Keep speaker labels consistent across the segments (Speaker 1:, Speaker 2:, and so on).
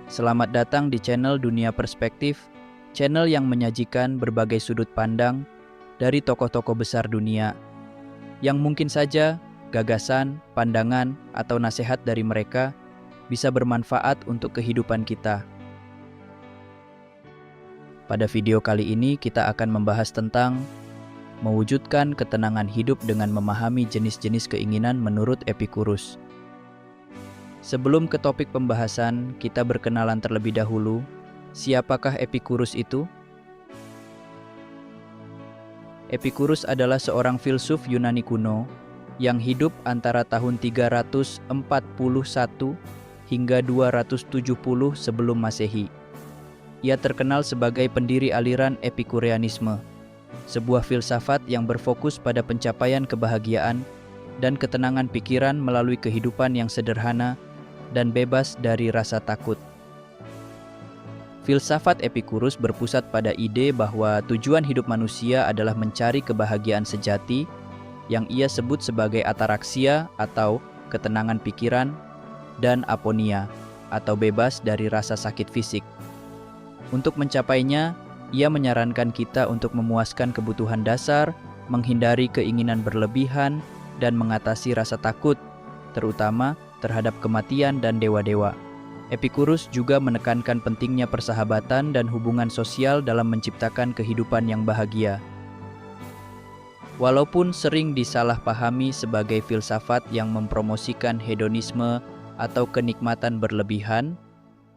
Speaker 1: Selamat datang di channel Dunia Perspektif, channel yang menyajikan berbagai sudut pandang dari tokoh-tokoh besar dunia, yang mungkin saja gagasan, pandangan, atau nasihat dari mereka bisa bermanfaat untuk kehidupan kita. Pada video kali ini kita akan membahas tentang mewujudkan ketenangan hidup dengan memahami jenis-jenis keinginan menurut Epikurus. Sebelum ke topik pembahasan, kita berkenalan terlebih dahulu. Siapakah Epikurus itu? Epikurus adalah seorang filsuf Yunani kuno yang hidup antara tahun 341 hingga 270 sebelum Masehi. Ia terkenal sebagai pendiri aliran Epikureanisme, sebuah filsafat yang berfokus pada pencapaian kebahagiaan dan ketenangan pikiran melalui kehidupan yang sederhana dan bebas dari rasa takut. Filsafat Epikurus berpusat pada ide bahwa tujuan hidup manusia adalah mencari kebahagiaan sejati yang ia sebut sebagai ataraksia atau ketenangan pikiran dan aponia atau bebas dari rasa sakit fisik. Untuk mencapainya, ia menyarankan kita untuk memuaskan kebutuhan dasar, menghindari keinginan berlebihan, dan mengatasi rasa takut, terutama terhadap kematian dan dewa-dewa. Epikurus juga menekankan pentingnya persahabatan dan hubungan sosial dalam menciptakan kehidupan yang bahagia. Walaupun sering disalahpahami sebagai filsafat yang mempromosikan hedonisme atau kenikmatan berlebihan,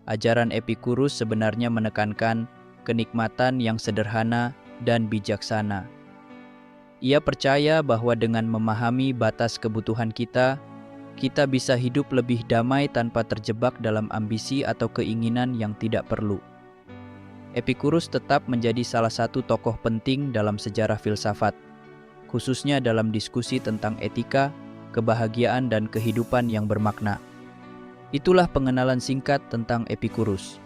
Speaker 1: ajaran Epikurus sebenarnya menekankan kenikmatan yang sederhana dan bijaksana. Ia percaya bahwa dengan memahami batas kebutuhan kita bisa hidup lebih damai tanpa terjebak dalam ambisi atau keinginan yang tidak perlu. Epikurus tetap menjadi salah satu tokoh penting dalam sejarah filsafat, khususnya dalam diskusi tentang etika, kebahagiaan, dan kehidupan yang bermakna. Itulah pengenalan singkat tentang Epikurus.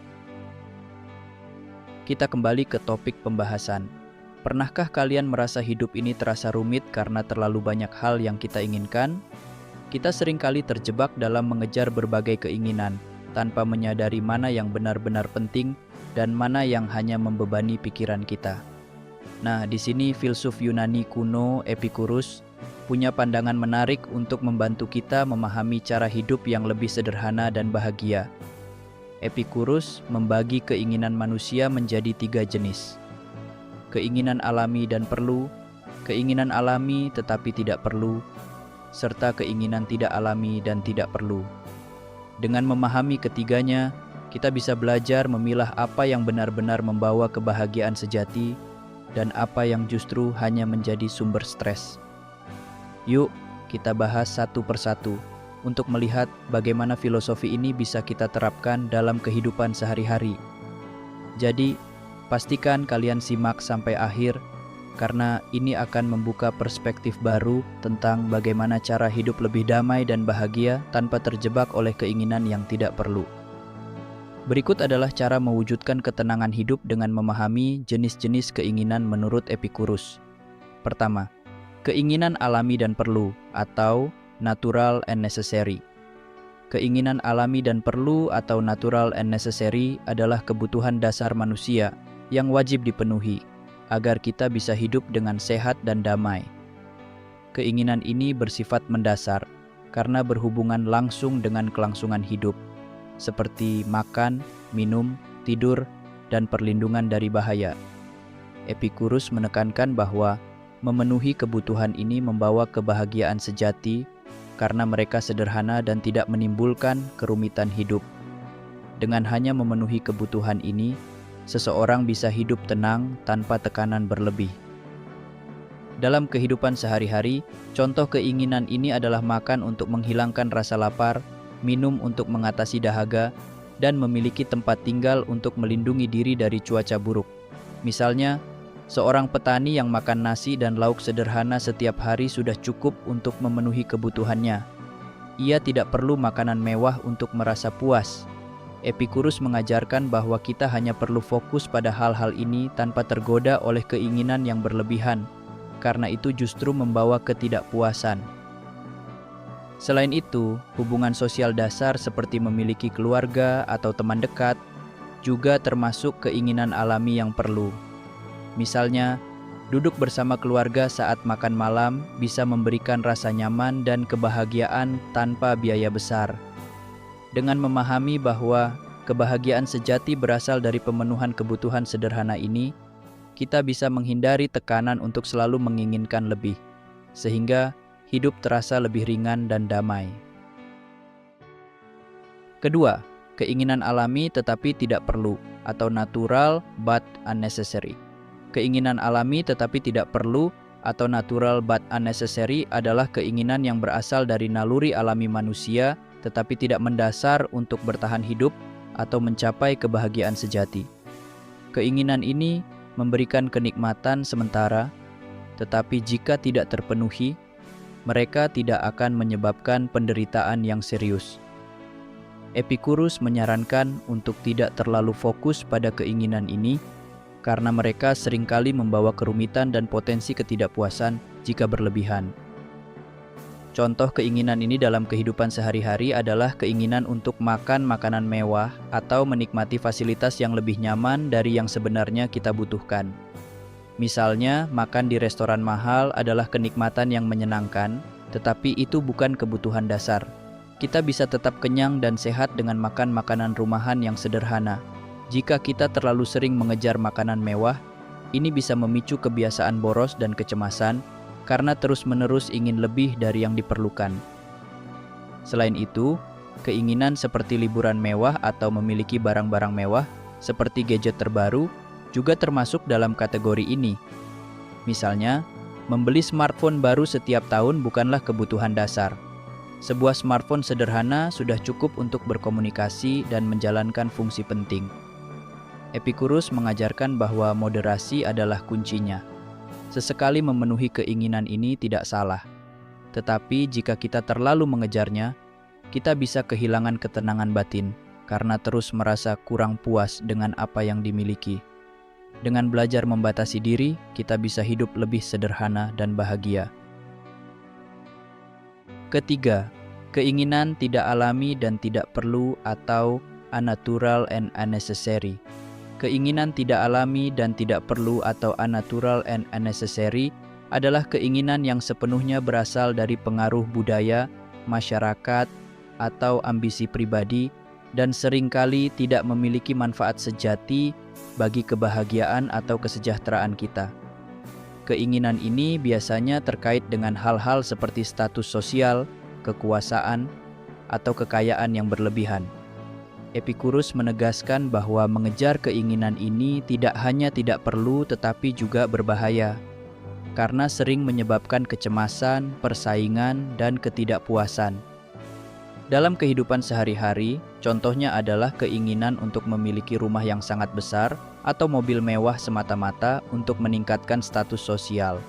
Speaker 1: Kita kembali ke topik pembahasan. Pernahkah kalian merasa hidup ini terasa rumit karena terlalu banyak hal yang kita inginkan? Kita seringkali terjebak dalam mengejar berbagai keinginan, tanpa menyadari mana yang benar-benar penting dan mana yang hanya membebani pikiran kita. Nah, di sini filsuf Yunani kuno Epikurus punya pandangan menarik untuk membantu kita memahami cara hidup yang lebih sederhana dan bahagia. Epikurus membagi keinginan manusia menjadi 3 jenis. Keinginan alami dan perlu, keinginan alami tetapi tidak perlu, serta keinginan tidak alami dan tidak perlu. Dengan memahami ketiganya, kita bisa belajar memilah apa yang benar-benar membawa kebahagiaan sejati dan apa yang justru hanya menjadi sumber stres. Yuk, kita bahas satu persatu untuk melihat bagaimana filosofi ini bisa kita terapkan dalam kehidupan sehari-hari. Jadi, pastikan kalian simak sampai akhir, karena ini akan membuka perspektif baru tentang bagaimana cara hidup lebih damai dan bahagia tanpa terjebak oleh keinginan yang tidak perlu. Berikut adalah cara mewujudkan ketenangan hidup dengan memahami jenis-jenis keinginan menurut Epikurus. Pertama, keinginan alami dan perlu atau natural and necessary. Keinginan alami dan perlu atau natural and necessary adalah kebutuhan dasar manusia yang wajib dipenuhi agar kita bisa hidup dengan sehat dan damai. Keinginan ini bersifat mendasar karena berhubungan langsung dengan kelangsungan hidup, seperti makan, minum, tidur, dan perlindungan dari bahaya. Epikurus menekankan bahwa memenuhi kebutuhan ini membawa kebahagiaan sejati karena mereka sederhana dan tidak menimbulkan kerumitan hidup. Dengan hanya memenuhi kebutuhan ini, seseorang bisa hidup tenang tanpa tekanan berlebih. Dalam kehidupan sehari-hari, contoh keinginan ini adalah makan untuk menghilangkan rasa lapar, minum untuk mengatasi dahaga, dan memiliki tempat tinggal untuk melindungi diri dari cuaca buruk. Misalnya, seorang petani yang makan nasi dan lauk sederhana setiap hari sudah cukup untuk memenuhi kebutuhannya. Ia tidak perlu makanan mewah untuk merasa puas. Epikurus mengajarkan bahwa kita hanya perlu fokus pada hal-hal ini tanpa tergoda oleh keinginan yang berlebihan, karena itu justru membawa ketidakpuasan. Selain itu, hubungan sosial dasar seperti memiliki keluarga atau teman dekat juga termasuk keinginan alami yang perlu. Misalnya, duduk bersama keluarga saat makan malam bisa memberikan rasa nyaman dan kebahagiaan tanpa biaya besar. Dengan memahami bahwa kebahagiaan sejati berasal dari pemenuhan kebutuhan sederhana ini, kita bisa menghindari tekanan untuk selalu menginginkan lebih, sehingga hidup terasa lebih ringan dan damai. Kedua, keinginan alami tetapi tidak perlu atau natural but unnecessary. Keinginan alami tetapi tidak perlu atau natural but unnecessary adalah keinginan yang berasal dari naluri alami manusia tetapi tidak mendasar untuk bertahan hidup atau mencapai kebahagiaan sejati. Keinginan ini memberikan kenikmatan sementara, tetapi jika tidak terpenuhi, mereka tidak akan menyebabkan penderitaan yang serius. Epikurus menyarankan untuk tidak terlalu fokus pada keinginan ini karena mereka seringkali membawa kerumitan dan potensi ketidakpuasan jika berlebihan. Contoh keinginan ini dalam kehidupan sehari-hari adalah keinginan untuk makan makanan mewah atau menikmati fasilitas yang lebih nyaman dari yang sebenarnya kita butuhkan. Misalnya, makan di restoran mahal adalah kenikmatan yang menyenangkan, tetapi itu bukan kebutuhan dasar. Kita bisa tetap kenyang dan sehat dengan makan makanan rumahan yang sederhana. Jika kita terlalu sering mengejar makanan mewah, ini bisa memicu kebiasaan boros dan kecemasan karena terus-menerus ingin lebih dari yang diperlukan. Selain itu, keinginan seperti liburan mewah atau memiliki barang-barang mewah seperti gadget terbaru juga termasuk dalam kategori ini. Misalnya, membeli smartphone baru setiap tahun bukanlah kebutuhan dasar. Sebuah smartphone sederhana sudah cukup untuk berkomunikasi dan menjalankan fungsi penting. Epikurus mengajarkan bahwa moderasi adalah kuncinya. Sesekali memenuhi keinginan ini tidak salah. Tetapi jika kita terlalu mengejarnya, kita bisa kehilangan ketenangan batin karena terus merasa kurang puas dengan apa yang dimiliki. Dengan belajar membatasi diri, kita bisa hidup lebih sederhana dan bahagia. Ketiga, keinginan tidak alami dan tidak perlu atau unnatural and unnecessary. Keinginan tidak alami dan tidak perlu atau unnatural and unnecessary adalah keinginan yang sepenuhnya berasal dari pengaruh budaya, masyarakat, atau ambisi pribadi dan seringkali tidak memiliki manfaat sejati bagi kebahagiaan atau kesejahteraan kita. Keinginan ini biasanya terkait dengan hal-hal seperti status sosial, kekuasaan, atau kekayaan yang berlebihan. Epikurus menegaskan bahwa mengejar keinginan ini tidak hanya tidak perlu tetapi juga berbahaya, karena sering menyebabkan kecemasan, persaingan, dan ketidakpuasan. Dalam kehidupan sehari-hari, contohnya adalah keinginan untuk memiliki rumah yang sangat besar atau mobil mewah semata-mata untuk meningkatkan status sosial.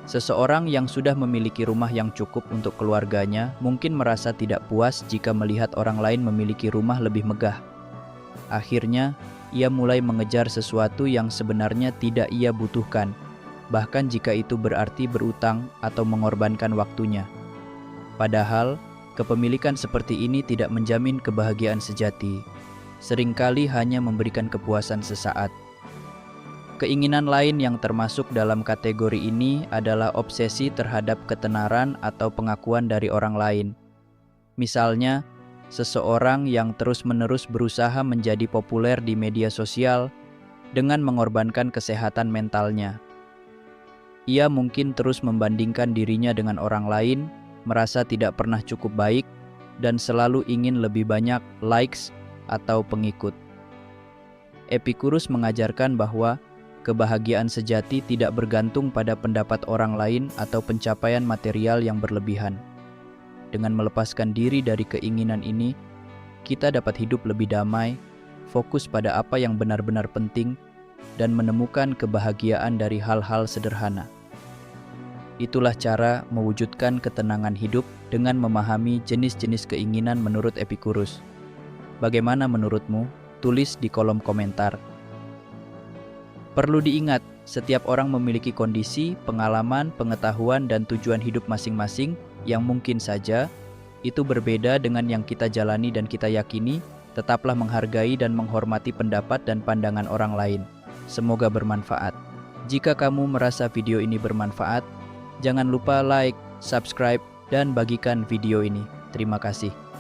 Speaker 1: Seseorang yang sudah memiliki rumah yang cukup untuk keluarganya mungkin merasa tidak puas jika melihat orang lain memiliki rumah lebih megah. Akhirnya, ia mulai mengejar sesuatu yang sebenarnya tidak ia butuhkan, bahkan jika itu berarti berutang atau mengorbankan waktunya. Padahal, kepemilikan seperti ini tidak menjamin kebahagiaan sejati. Seringkali hanya memberikan kepuasan sesaat. Keinginan lain yang termasuk dalam kategori ini adalah obsesi terhadap ketenaran atau pengakuan dari orang lain. Misalnya, seseorang yang terus-menerus berusaha menjadi populer di media sosial dengan mengorbankan kesehatan mentalnya. Ia mungkin terus membandingkan dirinya dengan orang lain, merasa tidak pernah cukup baik, dan selalu ingin lebih banyak likes atau pengikut. Epikurus mengajarkan bahwa kebahagiaan sejati tidak bergantung pada pendapat orang lain atau pencapaian material yang berlebihan. Dengan melepaskan diri dari keinginan ini, kita dapat hidup lebih damai, fokus pada apa yang benar-benar penting, dan menemukan kebahagiaan dari hal-hal sederhana. Itulah cara mewujudkan ketenangan hidup dengan memahami jenis-jenis keinginan menurut Epikurus. Bagaimana menurutmu? Tulis di kolom komentar. Perlu diingat, setiap orang memiliki kondisi, pengalaman, pengetahuan, dan tujuan hidup masing-masing yang mungkin saja itu berbeda dengan yang kita jalani dan kita yakini, tetaplah menghargai dan menghormati pendapat dan pandangan orang lain. Semoga bermanfaat. Jika kamu merasa video ini bermanfaat, jangan lupa like, subscribe, dan bagikan video ini. Terima kasih.